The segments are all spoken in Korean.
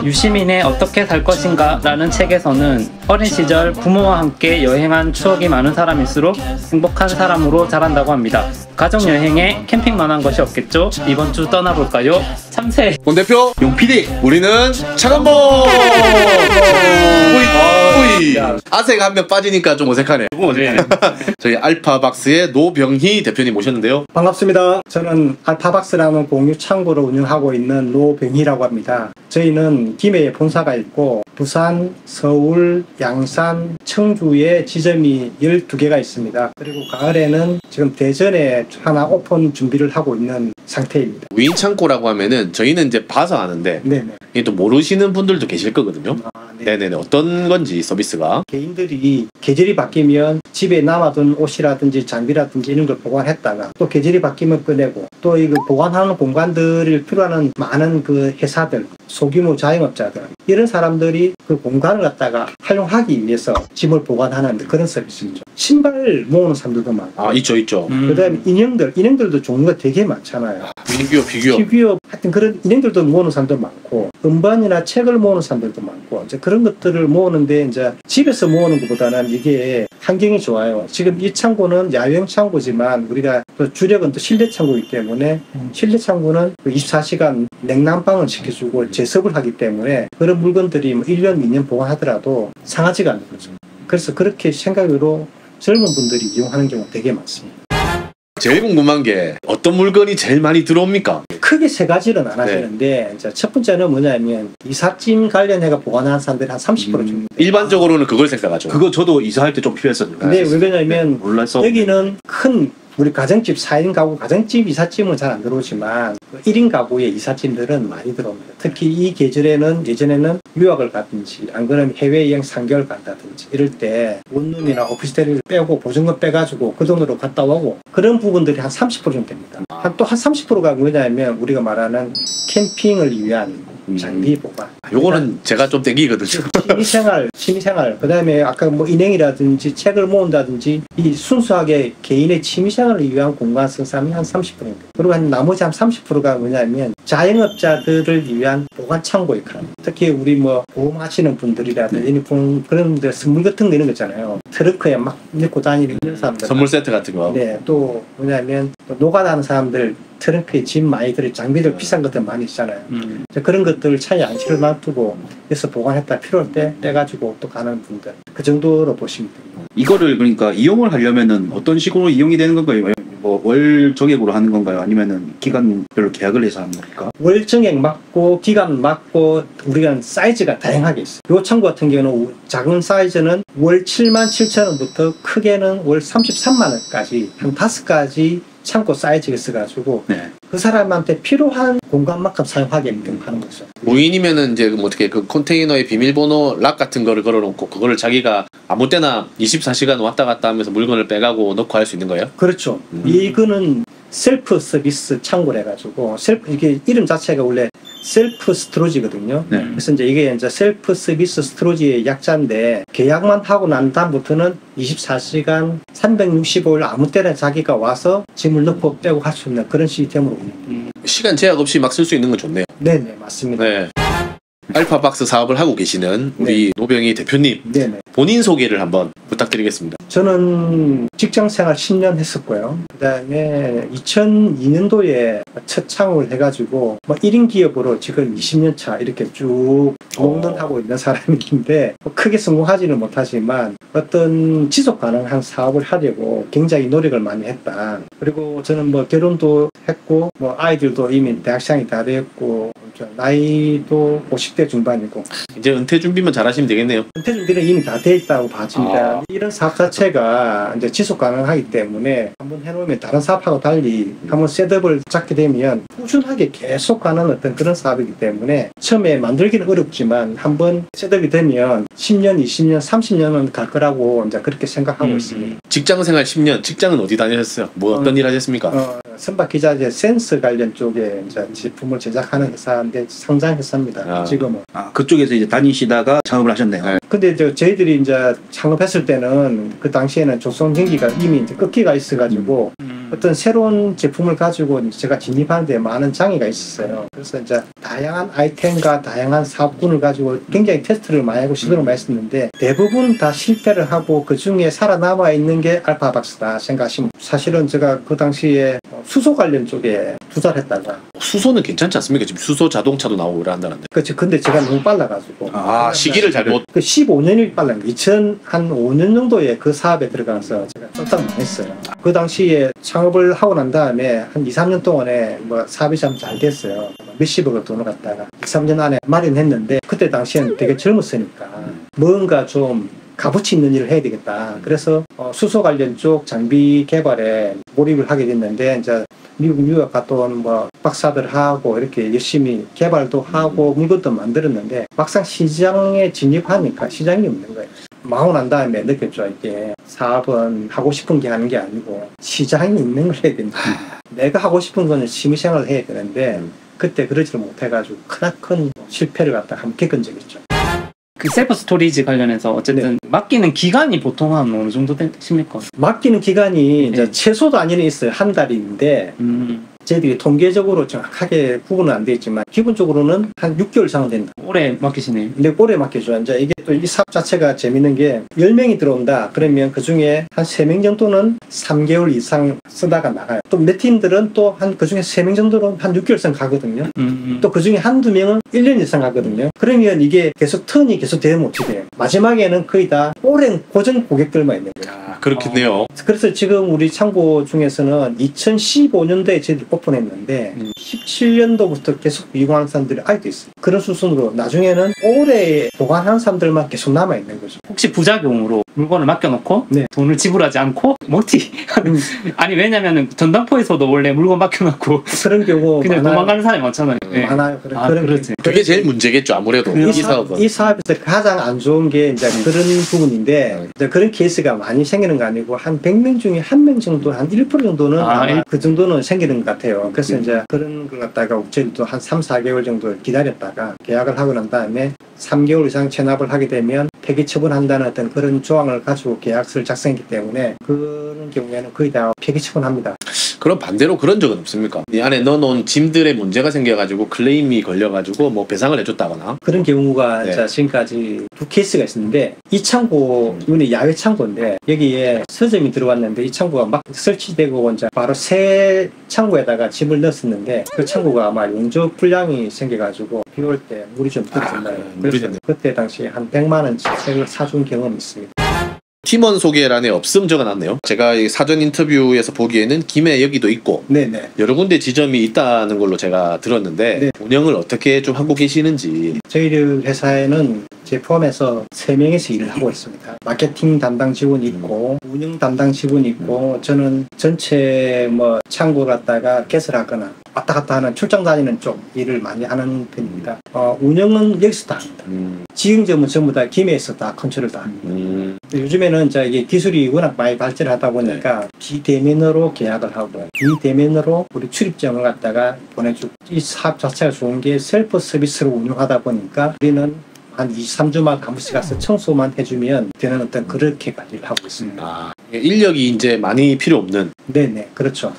유시민의 어떻게 살 것인가 라는 책에서는 어린 시절 부모와 함께 여행한 추억이 많은 사람일수록 행복한 사람으로 자란다고 합니다. 가족여행에 캠핑만 한 것이 없겠죠? 이번 주 떠나볼까요? 참새 권 대표 용PD 우리는 차관봉 뿌이 아세가 한 명 빠지니까 좀 어색하네. 저희 알파박스의 노병희 대표님 모셨는데요. 반갑습니다. 저는 알파박스라는 공유 창구를 운영하고 있는 노병희라고 합니다. 저희는 김해에 본사가 있고 부산, 서울, 양산, 청주에 지점이 12개가 있습니다. 그리고 가을에는 지금 대전에 하나 오픈 준비를 하고 있는 상태입니다. 무인 창고라고 하면은 저희는 이제 봐서 아는데 네네. 이게 또 모르시는 분들도 계실 거거든요. 네네네. 어떤 건지 서비스가? 개인들이 계절이 바뀌면 집에 남아둔 옷이라든지 장비라든지 이런 걸 보관했다가 또 계절이 바뀌면 꺼내고 또 이거 보관하는 공간들을 필요하는 많은 그 회사들, 소규모 자영업자들 이런 사람들이 그 공간을 갖다가 활용하기 위해서 짐을 보관하는 그런 서비스죠. 신발 모으는 사람들도 많고. 아, 있죠. 그다음에 인형들도 종류가 되게 많잖아요. 피규어 하여튼 그런 인형들도 모으는 사람도 많고 음반이나 책을 모으는 사람들도 많고 이제 그런 것들을 모으는데 이제 집에서 모으는 것보다는 이게 환경이 좋아요. 지금 이 창고는 야외형 창고지만 우리가 또 주력은 또 실내 창고이기 때문에 실내 창고는 24시간 냉난방을 시켜주고 제습을 하기 때문에 그런 물건들이 뭐 1년, 2년 보관하더라도 상하지가 않는 거죠. 그래서 그렇게 생각으로 젊은 분들이 이용하는 경우가 되게 많습니다. 제일 궁금한 게 어떤 물건이 제일 많이 들어옵니까? 크게 세 가지는 안 하시는데 이제 첫 번째는 뭐냐면 이삿짐 관련해가 보관하는 사람들이 한 30% 정도. 일반적으로는 그걸 생각하죠. 그거 저도 이사할 때 좀 필요했었는데. 네, 왜 그러냐면 몰라서 여기는 큰 우리 가정집 4인 가구 가정집 이삿짐은 잘 안 들어오지만 1인 가구의 이삿짐들은 많이 들어옵니다. 특히 이 계절에는 예전에는 유학을 가든지 안 그러면 해외여행 3개월 간다든지 이럴 때 원룸이나 오피스텔을 빼고 보증금 빼가지고 그 돈으로 갔다 오고 그런 부분들이 한 30% 정도 됩니다. 또 한 30%가 뭐냐면 우리가 말하는 캠핑을 위한 장비 보관. 요거는 제가 좀 땡기거든요. 취미생활. 그 다음에 아까 뭐 인형이라든지 책을 모은다든지 이 순수하게 개인의 취미생활을 위한 공간 쓴 사람이 한 30%입니다. 그리고 한 나머지 한 30%가 뭐냐면 자영업자들을 위한 보관 창고 역할입니다. 특히 우리 뭐 보험하시는 분들이라든지 그런 데 선물 같은 거 이런 거 있잖아요. 트렁크에 막 넣고 다니는 이런 사람들. 선물 세트 같은 거. 네. 또 뭐냐면 또 노가다하는 사람들 트렁크에 짐 많이 들어 장비들 비싼 것들 많이 있잖아요. 그런 것들을 차에 안실을 놔두고 해서 보관했다 필요할 때 빼가지고 또 가는 분들 그 정도로 보시면 됩니다. 이거를 그러니까 이용을 하려면은 어떤 식으로 이용이 되는 건가요? 뭐 월 정액으로 하는 건가요? 아니면은 기간별로 계약을 해서 하는 겁니까? 월 정액 맞고 기간 맞고 우리가 사이즈가 다양하게 있어요. 요 창고 같은 경우는 작은 사이즈는 월 77,000원부터 크게는 월 33만원까지 한 5가지 창고 사이즈가 있어가지고 그 사람한테 필요한 공간만큼 사용하게끔 하는 거죠. 무인이면은 이제 뭐 어떻게 그 컨테이너에 비밀번호 락 같은 거를 걸어놓고 그거를 자기가 아무 때나 24시간 왔다 갔다 하면서 물건을 빼가고 넣고 할 수 있는 거예요? 그렇죠. 이거는 셀프 서비스 창고를 해가지고 이게 이름 자체가 원래 셀프 스토리지거든요. 그래서 이게 이제 셀프 서비스 스토리지의 약자인데 계약만 하고 난 다음부터는 24시간 365일 아무 때나 자기가 와서 짐을 넣고 빼고 할 수 있는 그런 시스템으로 시간 제약 없이 막 쓸 수 있는 건 좋네요. 네네, 맞습니다. 네. 알파박스 사업을 하고 계시는 우리 노병희 대표님 본인 소개를 한번 부탁드리겠습니다. 저는 직장생활 10년 했었고요. 그 다음에 2002년도에 첫 창업을 해가지고 뭐 1인 기업으로 지금 20년 차 이렇게 쭉 공헌하고 있는 사람인데 뭐 크게 성공하지는 못하지만 어떤 지속 가능한 사업을 하려고 굉장히 노력을 많이 했다. 그리고 저는 뭐 결혼도 했고 뭐 아이들도 이미 대학생이 다 됐고 나이도 50대 중반이고 이제 은퇴 준비만 잘 하시면 되겠네요. 은퇴 준비는 이미 다 돼 있다고 봐집니다. 이런 사업 자체가 이제 지속 가능하기 때문에 한번 해놓으면 다른 사업하고 달리 한번 셋업을 잡게 되면 꾸준하게 계속 가는 어떤 그런 사업이기 때문에 처음에 만들기는 어렵지만 한번 셋업이 되면 10년, 20년, 30년은 갈 거라고 이제 그렇게 생각하고 있습니다. 직장 생활 10년, 직장은 어디 다니셨어요? 뭐 어떤 일 하셨습니까? 선박 기자재 센서 관련 쪽에 이제 제품을 제작하는 회사인데 상장 회사입니다. 지금은. 그쪽에서 이제 다니시다가 창업을 하셨네요. 근데 저희들이 이제 창업했을 때는 그 당시에는 조선 경기가 이미 이제 꺾기가 있어가지고 어떤 새로운 제품을 가지고 제가 진입하는데 많은 장애가 있었어요. 그래서 이제 다양한 아이템과 다양한 사업군을 가지고 굉장히 테스트를 많이 하고 시도를 많이 했었는데 대부분 다 실패를 하고 그 중에 살아남아 있는 게 알파박스다 생각하시면 사실은 제가 그 당시에 수소 관련 쪽에 투자를 했다가 수소는 괜찮지 않습니까? 지금 수소 자동차도 나오고 그런다는데. 그렇죠. 근데 제가 너무 빨라가지고 시기를 잘못. 그 15년이 빨라 2005년 정도에 그 사업에 들어가서 제가 쫓딱 망했어요. 그 당시에 창업을 하고 난 다음에 한 2, 3년 동안에 뭐 사업이 참 잘 됐어요. 몇십억을 돈을 갖다가 2, 3년 안에 마련했는데 그때 당시에는 되게 젊었으니까 뭔가 좀 값어치 있는 일을 해야 되겠다. 그래서 수소 관련 쪽 장비 개발에 몰입을 하게 됐는데 이제 미국 유학 갔다 온 뭐 박사들 하고 이렇게 열심히 개발도 하고 물건도 만들었는데 막상 시장에 진입하니까 시장이 없는 거예요. 망하고 난 다음에 느꼈죠. 이게 사업은 하고 싶은 게 하는 게 아니고 시장이 있는 걸 해야 된다. 내가 하고 싶은 거는 취미생활을 해야 되는데 그때 그러지를 못해가지고 크나큰 실패를 갖다가 함께 겪은 적이 있죠. 그 셀프 스토리지 관련해서 어쨌든 맡기는 기간이 보통 한 어느 정도 되십니까? 맡기는 기간이 이제 네. 최소도 아니는 있어요. 한 달인데 저희들이 통계적으로 정확하게 구분은 안 돼 있지만 기본적으로는 한 6개월 이상은 된다. 오래 맡기시네요. 근데 오래 맡겨줘요. 이제 이게 또 이 사업 자체가 재밌는 게 10명이 들어온다. 그러면 그 중에 한 3명 정도는 3개월 이상 쓰다가 나가요. 또 몇 팀들은 또 한 그 중에 3명 정도는 한 6개월 이상 가거든요. 또 그 중에 한두 명은 1년 이상 가거든요. 그러면 이게 계속 턴이 계속 되면 어떻게 돼요? 마지막에는 거의 다 오랜 고정 고객들만 있는 거예요. 그렇겠네요. 그래서 지금 우리 창고 중에서는 2015년도에 저희들이 오픈했는데 17년도부터 계속 이용하는 사람들이 아직도 있어요. 그런 수순으로 나중에는 오래 보관하는 사람들만 계속 남아있는 거죠. 혹시 부작용으로 물건을 맡겨놓고 네. 돈을 지불하지 않고 멀티 아니 왜냐면은 전당포에서도 원래 물건 맡겨놓고 그런 경우 그냥 많아요. 도망가는 사람이 많잖아요. 네. 많아요. 그런 그렇지. 그게 제일 문제겠죠. 아무래도 이 사업은. 이 사업에서 가장 안 좋은 게 이제 그런 부분인데 이제 그런 케이스가 많이 생기는 거 아니고 한 100명 중에 한 명 정도 한 1% 정도는 아마 그 정도는 생기는 것 같아요. 그래서 이제 그런 걸 갖다가 저희도 한 3, 4개월 정도 기다렸다가 계약을 하고 난 다음에 3개월 이상 체납을 하게 되면 폐기 처분한다는 어떤 그런 조항을 가지고 계약서를 작성했기 때문에 그런 경우에는 거의 다 폐기 처분합니다. 그럼 반대로 그런 적은 없습니까? 이 안에 넣어놓은 짐들의 문제가 생겨가지고 클레임이 걸려가지고 뭐 배상을 해줬다거나. 그런 경우가 네. 자, 지금까지 두 케이스가 있었는데 이 창고 이번에 야외 창고인데 여기에 서점이 들어왔는데 이 창고가 막 설치되고 이제 바로 새 창고에다가 짐을 넣었었는데 그 창고가 아마 용접 불량이 생겨가지고 비 올 때 물이 좀 들었잖아요. 물이 그래서 그때 당시에 한 100만 원치 책을 사준 경험이 있습니다. 팀원 소개란에 없음 적어놨네요. 제가 이 사전 인터뷰에서 보기에는 김해 여기도 있고 네네. 여러 군데 지점이 있다는 걸로 제가 들었는데 네. 운영을 어떻게 좀 하고 계시는지. 저희들 회사에는 제 포함해서 3명에서 일을 하고 있습니다. 마케팅 담당 직원이 있고 운영 담당 직원이 있고 저는 전체 뭐 창고 갔다가 개설하거나 왔다 갔다 하는 출장 다니는 쪽 일을 많이 하는 편입니다. 운영은 여기서 다 합니다. 지형점은 전부 다 김해에서 다 컨트롤 다 합니다. 요즘에는 이게 기술이 워낙 많이 발전하다 보니까 비대면으로 계약을 하고 비대면으로 우리 출입증을 갖다가 보내주고 이 사업 자체가 좋은 게 셀프 서비스로 운영하다 보니까 우리는 한 2, 3주마다 한 번씩 가서 청소만 해주면 되는 어떤 그렇게 관리를 하고 있습니다. 인력이 이제 많이 필요 없는. 네네, 그렇죠.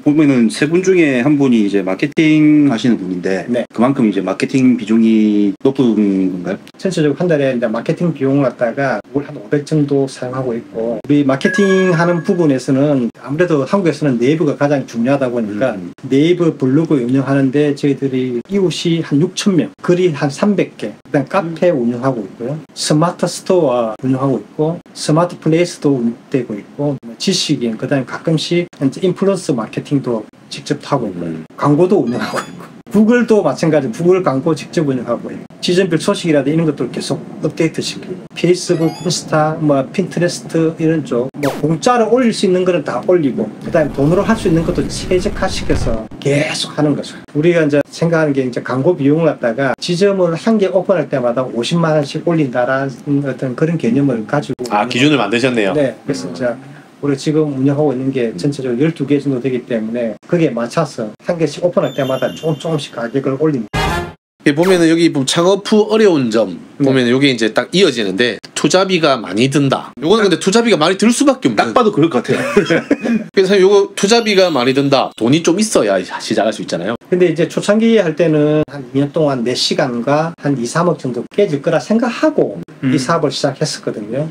보면은 세 분 중에 한 분이 이제 마케팅 하시는 분인데 네. 그만큼 이제 마케팅 비중이 높은 건가요? 전체적으로 한 달에 이제 마케팅 비용을 갖다가 한 500 정도 사용하고 있고 우리 마케팅 하는 부분에서는 아무래도 한국에서는 네이버가 가장 중요하다 보니까 네이버 블로그 운영하는데 저희들이 이웃이 한 6,000명, 글이 한 300개, 그다음 카페 운영하고 있고요. 스마트 스토어 운영하고 있고 스마트 플레이스도 되고 있고 지식인, 그다음에 가끔씩 인플루언서 마케팅도 직접 하고 있고요. 광고도 운영하고 있고 구글도 마찬가지 구글 광고 직접 운영하고 있고 지점별 소식이라든지 이런 것들을 계속 업데이트 시키고 페이스북, 인스타, 뭐 핀트레스트 이런 쪽 뭐 공짜로 올릴 수 있는 거는 다 올리고 그다음에 돈으로 할 수 있는 것도 최적화시켜서 계속 하는 거죠. 우리가 이제 생각하는 게 이제 광고 비용을 갖다가 지점을 한 개 오픈할 때마다 50만 원씩 올린다라는 어떤 그런 개념을 가지고 기준을 만드셨네요. 네, 그래서 이제 우리 지금 운영하고 있는 게 전체적으로 12개 정도 되기 때문에 거기에 맞춰서 한 개씩 오픈할 때마다 조금씩 가격을 올립니다. 보면은 여기 창업 후 어려운 점 보면은 여기 이제 딱 이어지는데 투자비가 많이 든다. 요거는 근데 투자비가 많이 들 수밖에 없는. 딱 봐도 그럴 것 같아요. 그래서 요거 투자비가 많이 든다. 돈이 좀 있어야 시작할 수 있잖아요. 근데 이제 초창기 할 때는 한 2년 동안 내 시간과 한 2, 3억 정도 깨질 거라 생각하고 이 사업을 시작했었거든요.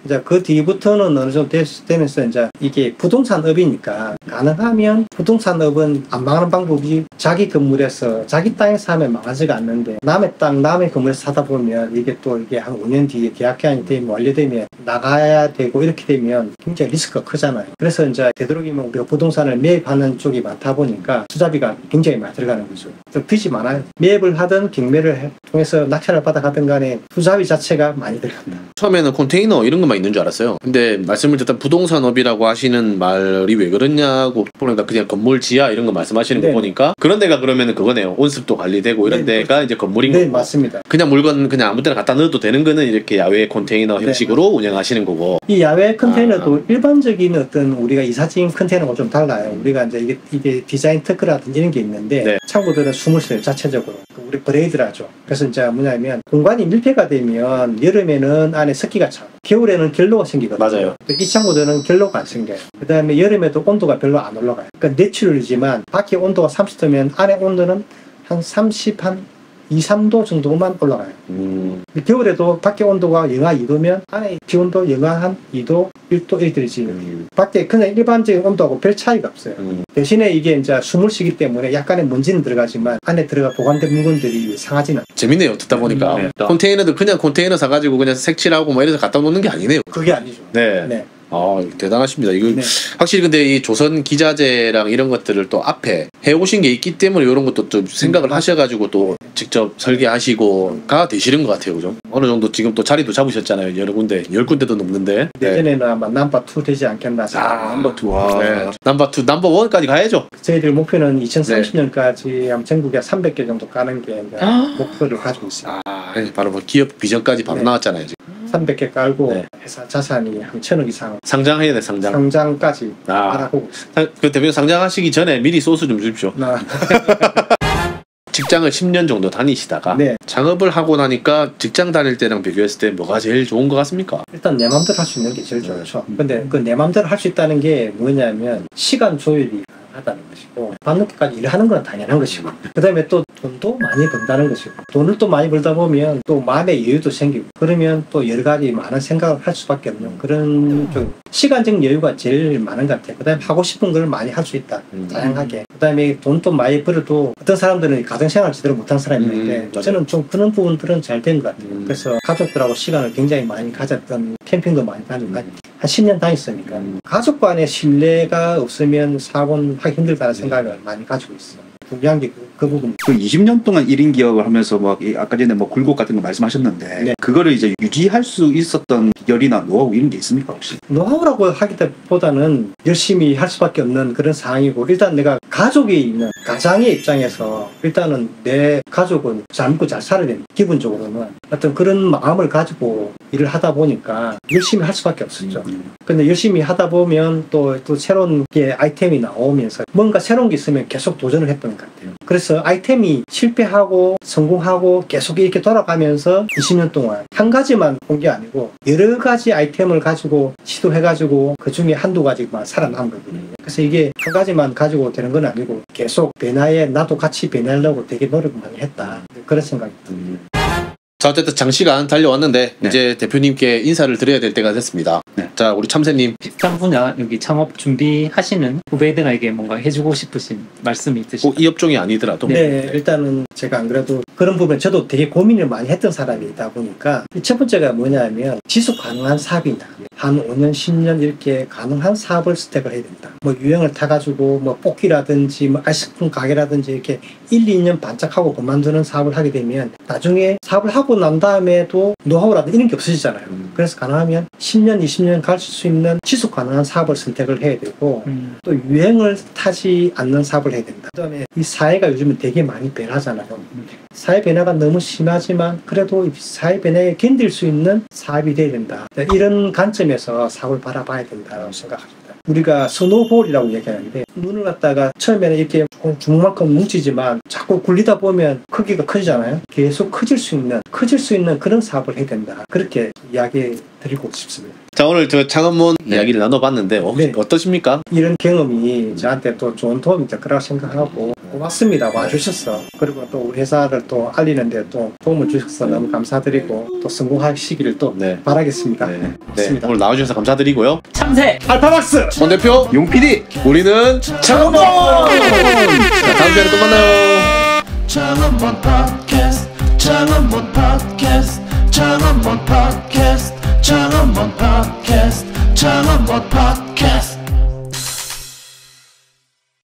이제 그 뒤부터는 어느 정도 되면서 이제 이게 부동산업이니까 가능하면 부동산업은 안 망하는 방법이 자기 건물에서 자기 땅에서 하면 망하지가 않는데 남의 땅, 남의 건물에서 사다 보면 이게 또 이게 한 5년 뒤에 계약 기한이 되면 완료되면 나가야 되고 이렇게 되면 굉장히 리스크가 크잖아요. 그래서 이제 되도록이면 우리가 부동산을 매입하는 쪽이 많다 보니까 투자비가 굉장히 많이 들어가는 거죠. 빚이 많아요. 매입을 하든 경매를 통해서 낙찰을 받아가든 간에 투자비 자체가 많이 들어갑니다. 처음에는 컨테이너 이런 것만 있는 줄 알았어요. 근데 말씀을 듣다 부동산업이라고 하시는 말이 왜 그러냐고 보니까 그냥 건물 지하 이런 거 말씀하시는 거 보니까 그런 데가 그러면은 그거네요. 온습도 관리되고 이런 데가 이제 건물인 거고. 네, 맞습니다. 그냥 물건 그냥 아무 데나 갖다 넣어도 되는 거는 이렇게 야외 컨테이너 형식으로 운영하시는 거고. 이 야외 컨테이너도 일반적인 어떤 우리가 이사진 컨테이너가 좀 달라요. 우리가 이제 이게 디자인 특허라든지 이런 게 있는데 창고들은 숨을 쉬어요, 자체적으로. 우리 브레이드라죠. 그래서 이제 뭐냐면 공간이 밀폐가 되면 여름에는 안에 습기가 차고 겨울에는 결로가 생기거든요. 맞아요. 이 창고들은 결로가 안 생겨요. 그 다음에 여름에도 온도가 별로 안 올라가요. 그러니까 내추럴이지만 밖에 온도가 30도면 안에 온도는 한 2, 3도 정도만 올라가요. 겨울에도 밖에 온도가 영하 2도면 안에 기온도 영하 한 2도, 1도 이렇게 되지. 밖에 그냥 일반적인 온도하고 별 차이가 없어요. 대신에 이게 이제 숨을 쉬기 때문에 약간의 먼지는 들어가지만 안에 들어가 보관된 물건들이 상하지는 않아요. 재밌네요. 듣다 보니까. 컨테이너도 그냥 컨테이너 사가지고 그냥 색칠하고 뭐 이래서 갖다 놓는 게 아니네요. 그게 아니죠. 네. 아, 대단하십니다. 이거 확실히 근데 이 조선 기자재랑 이런 것들을 또 앞에 해오신 게 있기 때문에 이런 것도 좀 생각을 하셔가지고 또 직접 설계하시고가 되시는 것 같아요, 그죠? 어느 정도 지금 또 자리도 잡으셨잖아요. 여러 군데, 10군데도 넘는데. 내년에는 아마 넘버2 되지 않겠나 생각합니다. 넘버2. 와. 네. 넘버2, 넘버1까지 가야죠. 저희들 목표는 2030년까지 아마 전국에 300개 정도 가는 게 목표를 가지고 있습니다. 바로 뭐 기업 비전까지 바로 나왔잖아요, 지금. 300개 깔고 회사 자산이 한 1,000억 이상 상장해야 돼. 상장. 상장까지 알아보고 있습니다. 그 대표님 상장하시기 전에 미리 소스 좀 주십시오. 직장을 10년 정도 다니시다가 창업을 하고 나니까 직장 다닐 때랑 비교했을 때 뭐가 제일 좋은 것 같습니까? 일단 내 마음대로 할 수 있는 게 제일 좋죠. 근데 그 내 마음대로 할 수 있다는 게 뭐냐면 시간 조율이 가능하다는 것이고 밤늦게까지 일하는 건 당연한 것이고 그 다음에 또 돈도 많이 번다는 것이고 돈을 또 많이 벌다 보면 또 마음의 여유도 생기고 그러면 또 여러 가지 많은 생각을 할 수밖에 없는 그런 좀 시간적 여유가 제일 많은 것 같아요. 그 다음에 하고 싶은 걸 많이 할 수 있다. 다양하게. 그 다음에 돈도 많이 벌어도 어떤 사람들은 가정생활을 제대로 못한 사람이 있는데 저는 좀 그런 부분들은 잘 된 것 같아요. 그래서 가족들하고 시간을 굉장히 많이 가졌던 캠핑도 많이 다니고 한 10년 다녔으니까 가족 간의 신뢰가 없으면 사고는 하기 힘들다는 생각을 많이 가지고 있어요. 중요한 게 그 부분. 그 20년 동안 1인 기업을 하면서 뭐 아까 전에 뭐 굴곡 같은 거 말씀하셨는데 그거를 이제 유지할 수 있었던 비결이나 노하우 이런 게 있습니까 혹시? 노하우라고 하기보다는 열심히 할 수밖에 없는 그런 상황이고 일단 내가 가족이 있는 가장의 입장에서 일단은 내 가족은 잘 먹고 잘 살아야 되는 기본적으로는 어떤 그런 마음을 가지고 일을 하다 보니까 열심히 할 수밖에 없었죠. 근데 열심히 하다 보면 또 새로운 게 아이템이 나오면서 뭔가 새로운 게 있으면 계속 도전을 했던 것 같아요. 그래서 아이템이 실패하고 성공하고 계속 이렇게 돌아가면서 20년 동안 한 가지만 본 게 아니고 여러 가지 아이템을 가지고 시도해가지고 그 중에 한두 가지만 살아남은 거거든요. 그래서 이게 한 가지만 가지고 되는 건 아니고 계속 변화에 나도 같이 변하려고 되게 노력을 많이 했다. 그런 생각이 듭니다. 자, 어쨌든 장시간 달려왔는데 이제 대표님께 인사를 드려야 될 때가 됐습니다. 자, 우리 참새님. 비슷한 분야 여기 창업 준비하시는 후배들에게 뭔가 해주고 싶으신 말씀이 있으실까요? 이 업종이 아니더라도. 네, 일단은 제가 안 그래도 그런 부분에 저도 되게 고민을 많이 했던 사람이다 보니까 첫 번째가 뭐냐면 지속 가능한 사업이다. 한 5년, 10년 이렇게 가능한 사업을 스택을 해야 된다. 뭐 유행을 타가지고 뭐 뽑기라든지 뭐 아이스크림 가게라든지 이렇게 1, 2년 반짝하고 그만두는 사업을 하게 되면 나중에 사업을 하고 난 다음에도 노하우라든지 이런 게 없어지잖아요. 그래서 가능하면 10년, 20년 갈 수 있는 지속 가능한 사업을 선택을 해야 되고 또 유행을 타지 않는 사업을 해야 된다. 그 다음에 이 사회가 요즘은 되게 많이 변하잖아요. 사회 변화가 너무 심하지만 그래도 사회 변화에 견딜 수 있는 사업이 돼야 된다. 이런 관점에서 사업을 바라봐야 된다고 생각합니다. 우리가 스노볼이라고 얘기하는데 눈을 갖다가 처음에는 이렇게 주먹만큼 뭉치지만 자꾸 굴리다 보면 크기가 커지잖아요. 계속 커질 수 있는 그런 사업을 해야 된다. 그렇게 이야기 드리고 싶습니다. 자, 오늘 저 창업문 이야기를 나눠봤는데 네. 어떠십니까? 이런 경험이 저한테 또 좋은 도움이 될 거라고 생각하고 고맙습니다. 와주셔서. 그리고 또 우리 회사를 또 알리는데 또 도움을 주셔서 너무 감사드리고 또 성공하시기를 또 네. 바라겠습니다. 네. 고맙습니다. 오늘 나와주셔서 감사드리고요. 참새! 알파박스! 권 대표, 용 PD 우리는 창업문! 자, 다음 시간에 또 만나요. 창업문 팟캐스트